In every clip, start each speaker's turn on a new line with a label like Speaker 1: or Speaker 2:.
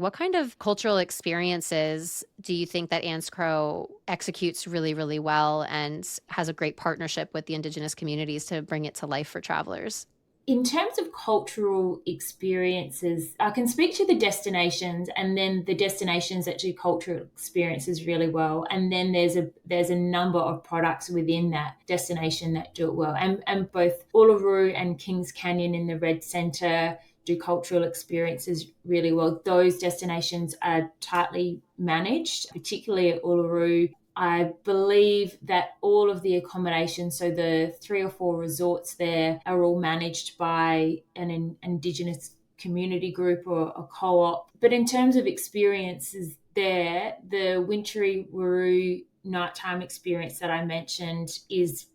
Speaker 1: What kind of cultural experiences do you think that Anne's Crow executes really, really well and has a great partnership with the Indigenous communities to bring it to life for travelers?
Speaker 2: In terms of cultural experiences, I can speak to the destinations and then the destinations that do cultural experiences really well. And then there's a number of products within that destination that do it well. And both Uluru and Kings Canyon in the Red Centre do cultural experiences really well. Those destinations are tightly managed, particularly at Uluru. I believe that all of the accommodation, so the three or four resorts there, are all managed by Indigenous community group or a co op. But in terms of experiences there, the Wintry Wuru nighttime experience that I mentioned is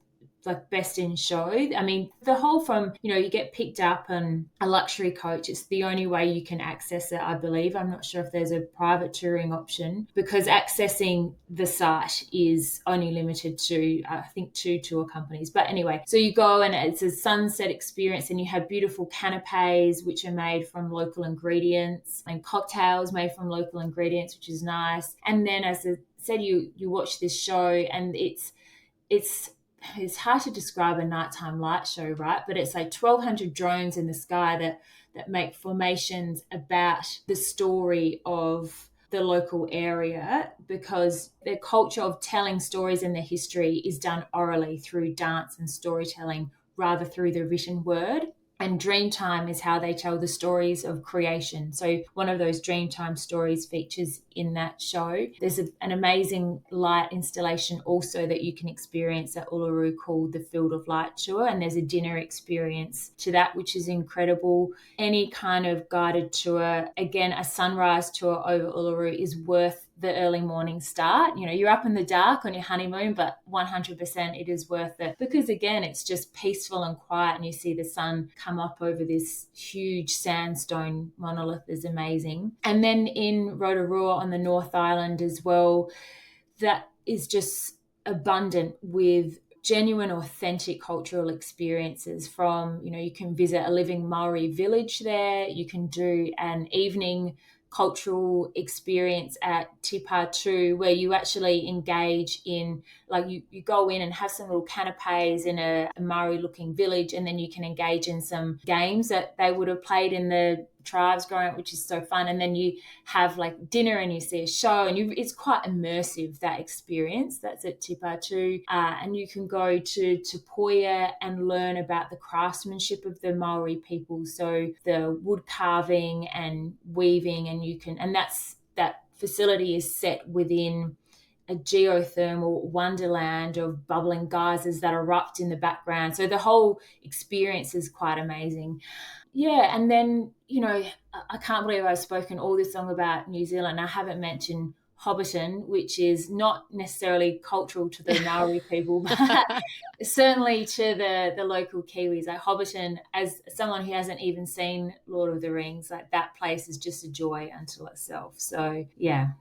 Speaker 2: like best in show. I mean, the whole from, you get picked up on a luxury coach. It's the only way you can access it, I believe. I'm not sure if there's a private touring option because accessing the site is only limited to, I think, two tour companies. But anyway, so you go and it's a sunset experience and you have beautiful canapes, which are made from local ingredients and cocktails made from local ingredients, which is nice. And then, as I said, you watch this show and it's hard to describe a nighttime light show, right? But it's like 1,200 drones in the sky that make formations about the story of the local area because their culture of telling stories and their history is done orally through dance and storytelling rather through the written word. And Dreamtime is how they tell the stories of creation. So one of those Dreamtime stories features in that show. There's an amazing light installation also that you can experience at Uluru called the Field of Light Tour. And there's a dinner experience to that, which is incredible. Any kind of guided tour, again, a sunrise tour over Uluru is worth the early morning start. You're up in the dark on your honeymoon, but 100% it is worth it because, again, it's just peaceful and quiet and you see the sun come up over this huge sandstone monolith is amazing. And then in Rotorua on the North Island as well, that is just abundant with genuine, authentic cultural experiences from, you can visit a living Maori village there. You can do an evening cultural experience at Te Pātū where you actually engage in, like you go in and have some little canapes in a Maori looking village and then you can engage in some games that they would have played in the tribes growing up, which is so fun. And then you have like dinner and you see a show and it's quite immersive, that experience. That's at Te Pātū. And you can go to Poia and learn about the craftsmanship of the Maori people. So the wood carving and weaving and that facility is set within a geothermal wonderland of bubbling geysers that erupt in the background. So the whole experience is quite amazing. Yeah, and then, I can't believe I've spoken all this long about New Zealand. I haven't mentioned Hobbiton, which is not necessarily cultural to the Maori people, but certainly to the local Kiwis. Like Hobbiton, as someone who hasn't even seen Lord of the Rings, like that place is just a joy unto itself. So, yeah.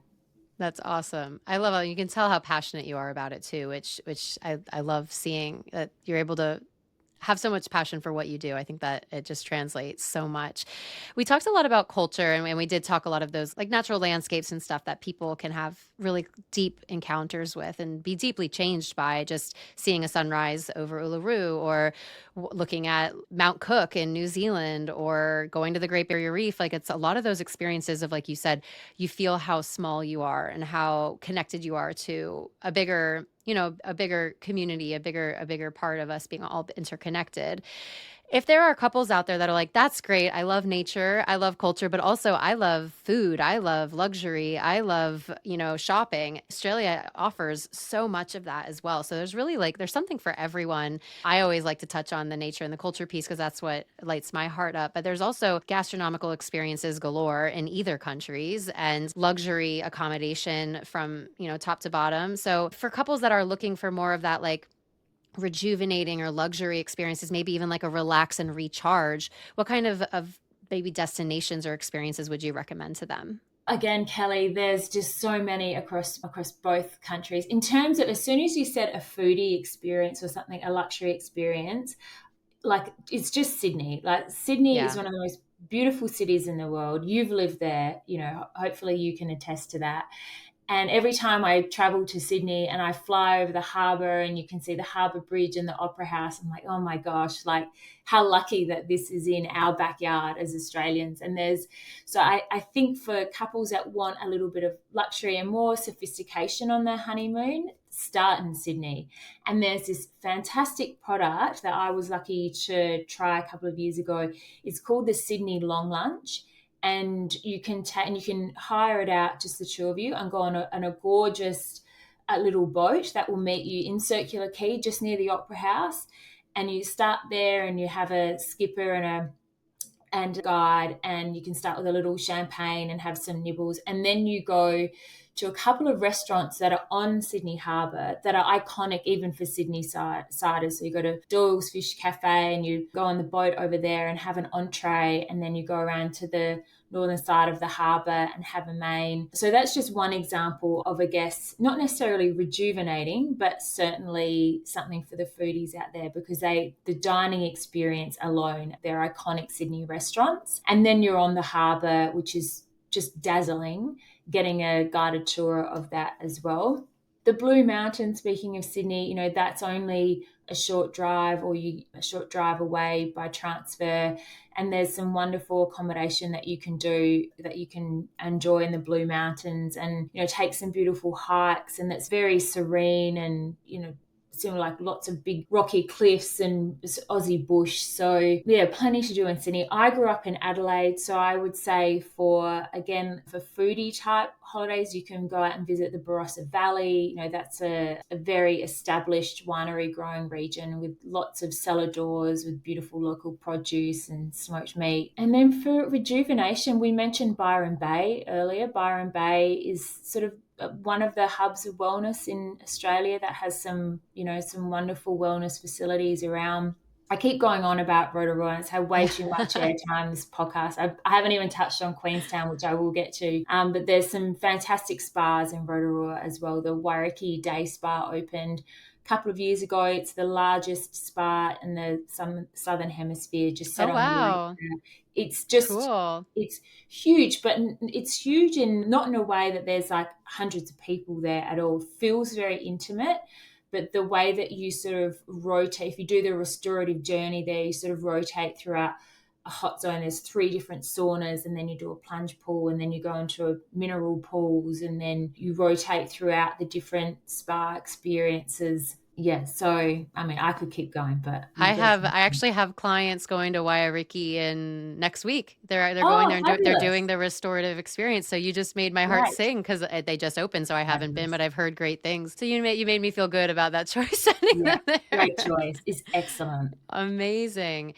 Speaker 1: That's awesome. I love how you can tell how passionate you are about it too, which I love seeing that you're able to have so much passion for what you do. I think that it just translates so much. We talked a lot about culture and we did talk a lot of those like natural landscapes and stuff that people can have really deep encounters with and be deeply changed by just seeing a sunrise over Uluru or looking at Mount Cook in New Zealand or going to the Great Barrier Reef. Like it's a lot of those experiences of, like you said, you feel how small you are and how connected you are to a bigger, a bigger community, a bigger part of us being all interconnected. If there are couples out there that are like, that's great. I love nature. I love culture, but also I love food. I love luxury. I love, shopping. Australia offers so much of that as well. So there's really there's something for everyone. I always like to touch on the nature and the culture piece because that's what lights my heart up. But there's also gastronomical experiences galore in either countries and luxury accommodation from, top to bottom. So for couples that are looking for more of that, rejuvenating or luxury experiences, maybe even like a relax and recharge, what kind of maybe destinations or experiences would you recommend to them?
Speaker 2: Again, Kelly, there's just so many across both countries. In terms of, as soon as you said a foodie experience or something, a luxury experience, like it's just Sydney. Like Sydney is
Speaker 1: Yeah.
Speaker 2: one of the most beautiful cities in the world. You've lived there, you know, hopefully you can attest to that. And every time I travel to Sydney and I fly over the harbour and you can see the harbour bridge and the opera house, I'm like, oh my gosh, like how lucky that this is in our backyard as Australians. And I think for couples that want a little bit of luxury and more sophistication on their honeymoon, start in Sydney. And there's this fantastic product that I was lucky to try a couple of years ago. It's called the Sydney Long Lunch, and you can hire it out, just the two of you, and go on a gorgeous little boat that will meet you in Circular Quay just near the Opera House. And you start there and you have a skipper and a guide, and you can start with a little champagne and have some nibbles, and then you go to a couple of restaurants that are on Sydney Harbour that are iconic even for Sydney siders. So you go to Doyle's Fish Cafe and you go on the boat over there and have an entree, and then you go around to the northern side of the harbour and have a main. So that's just one example of, I guess, not necessarily rejuvenating, but certainly something for the foodies out there, because the dining experience alone, they're iconic Sydney restaurants. And then you're on the harbour, which is just dazzling, getting a guided tour of that as well. The Blue Mountains, speaking of Sydney, you know, that's only a short drive away by transfer, and there's some wonderful accommodation that you can do, that you can enjoy in the Blue Mountains, and you know, take some beautiful hikes, and that's very serene, and you know, similar, like lots of big rocky cliffs and Aussie bush. So yeah, plenty to do in Sydney. I grew up in Adelaide, so I would say for foodie type holidays, you can go out and visit the Barossa Valley. You know, that's a very established winery growing region with lots of cellar doors with beautiful local produce and smoked meat. And then for rejuvenation, we mentioned Byron Bay earlier. Byron Bay is sort of one of the hubs of wellness in Australia that has some wonderful wellness facilities around. I keep going on about Rotorua, and it's had way too much airtime this podcast. I haven't even touched on Queenstown, which I will get to. But there's some fantastic spas in Rotorua as well. The Wairiki Day Spa opened a couple of years ago. It's the largest spa in the southern hemisphere, just set
Speaker 1: Oh,
Speaker 2: on the lake.
Speaker 1: wow.
Speaker 2: It's just
Speaker 1: Cool.
Speaker 2: it's huge, but it's huge in not in a way that there's like hundreds of people there at all. It feels very intimate, but the way that you sort of rotate, if you do the restorative journey there, you sort of rotate throughout a hot zone. There's 3 different saunas, and then you do a plunge pool, and then you go into a mineral pools, and then you rotate throughout the different spa experiences. Yeah, so I mean, I could keep going, but you get it.
Speaker 1: I actually have clients going to Wairiki in next week. They're going there
Speaker 2: Oh,
Speaker 1: and they're doing
Speaker 2: fabulous.
Speaker 1: the restorative experience. So you just made my heart
Speaker 2: Great.
Speaker 1: sing, because they just opened, so I haven't been,
Speaker 2: Fabulous.
Speaker 1: but I've heard great things. So you made me feel good about that choice, sending
Speaker 2: Yeah,
Speaker 1: them there.
Speaker 2: great choice. It's excellent.
Speaker 1: Amazing.